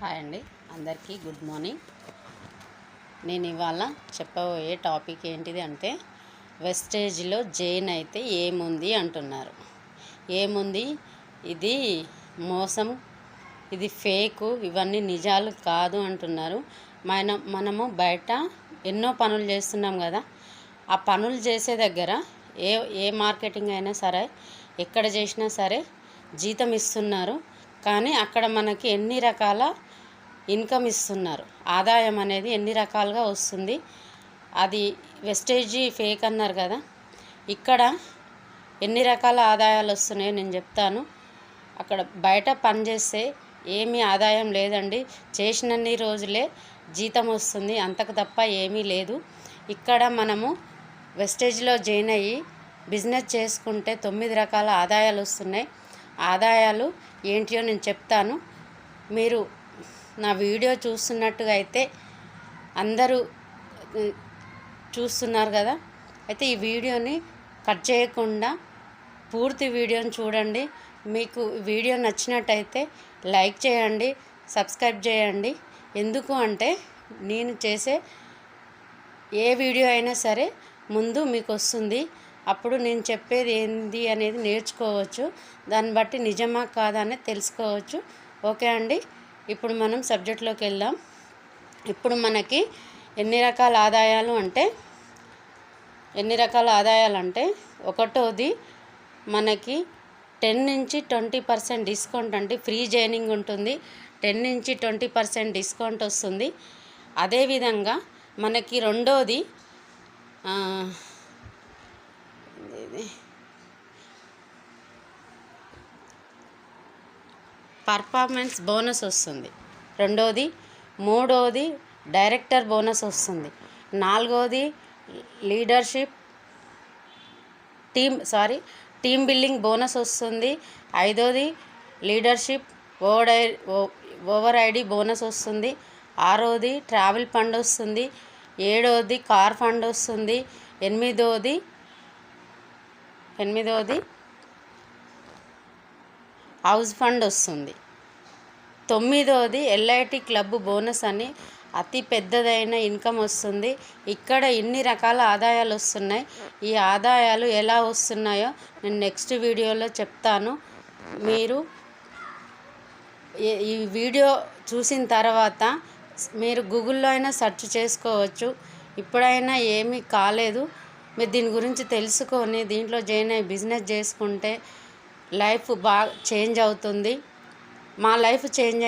Hi అండి, అందరికీ good morning. నేను ఇవాళ చెప్పబోయే టాపిక్ ఏంటిది అంటే, వెస్టేజ్లో జైన్ అయితే ఏముంది అంటున్నారు. ఏముంది, ఇది మోసం, ఇది ఫేకు, ఇవన్నీ నిజాలు కాదు అంటున్నారు. మనము బయట ఎన్నో పనులు చేస్తున్నాం కదా, ఆ పనులు చేసే దగ్గర ఏ ఏ మార్కెటింగ్ అయినా సరే, ఎక్కడ చేసినా సరే జీతం ఇస్తున్నారు. కానీ అక్కడ మనకి ఎన్ని రకాల ఇన్కమ్ ఇస్తున్నారు, ఆదాయం అనేది ఎన్ని రకాలుగా వస్తుంది. అది వెస్టేజీ ఫేక్ అన్నారు కదా, ఇక్కడ ఎన్ని రకాల ఆదాయాలు వస్తున్నాయో నేను చెప్తాను. అక్కడ బయట పనిచేస్తే ఏమీ ఆదాయం లేదండి, చేసినన్ని రోజులే జీతం వస్తుంది, అంతకు తప్ప ఏమీ లేదు. ఇక్కడ మనము వెస్టేజ్లో జాయిన్ అయ్యి బిజినెస్ చేసుకుంటే 9 రకాల ఆదాయాలు వస్తున్నాయి. ఆదాయాలు ఏంటియో నేను చెప్తాను. మీరు నా వీడియో చూస్తున్నట్టుగా అయితే అందరూ చూస్తున్నారు కదా, అయితే ఈ వీడియోని కట్ చేయకుండా పూర్తి వీడియోని చూడండి. మీకు వీడియో నచ్చినట్టయితే లైక్ చేయండి, సబ్స్క్రైబ్ చేయండి. ఎందుకు అంటే నేను చేసే ఏ వీడియో అయినా సరే ముందు మీకు వస్తుంది. అప్పుడు నేను చెప్పేది ఏంది అనేది నేర్చుకోవచ్చు, దాన్ని బట్టి నిజమా కాదా అనేది తెలుసుకోవచ్చు. ఓకే అండి, ఇప్పుడు మనం సబ్జెక్ట్లోకి వెళ్దాం. ఇప్పుడు మనకి ఎన్ని రకాల ఆదాయాలు అంటే ఒకటోది మనకి 10 నుంచి 20% డిస్కౌంట్ అంటే ఫ్రీ జాయినింగ్ ఉంటుంది. 10 నుంచి 20% డిస్కౌంట్ వస్తుంది. అదేవిధంగా మనకి రెండోది పర్ఫార్మెన్స్ బోనస్ వస్తుంది. రెండోది, మూడోది డైరెక్టర్ బోనస్ వస్తుంది. నాలుగోది లీడర్షిప్ టీమ్ బిల్డింగ్ బోనస్ వస్తుంది. ఐదోది లీడర్షిప్ ఓవర్ ఐడి బోనస్ వస్తుంది. ఆరోది ట్రావెల్ ఫండ్ వస్తుంది. ఏడోది కార్ ఫండ్ వస్తుంది. ఎనిమిదోది హౌస్ ఫండ్ వస్తుంది. తొమ్మిదోది ఎల్ఐటి క్లబ్ బోనస్ అని అతి పెద్దదైన ఇన్కమ్ వస్తుంది. ఇక్కడ ఇన్ని రకాల ఆదాయాలు వస్తున్నాయి. ఈ ఆదాయాలు ఎలా వస్తున్నాయో నేను నెక్స్ట్ వీడియోలో చెప్తాను. మీరు ఈ వీడియో చూసిన తర్వాత మీరు గూగుల్లో అయినా సెర్చ్ చేసుకోవచ్చు. ఇప్పుడైనా ఏమీ కాలేదు, మీరు దీని గురించి తెలుసుకొని దీంట్లో జాయిన్ అయ్యి బిజినెస్ చేసుకుంటే లైఫ్ బాగా చేంజ్ అవుతుంది. మా లైఫ్ చేంజ్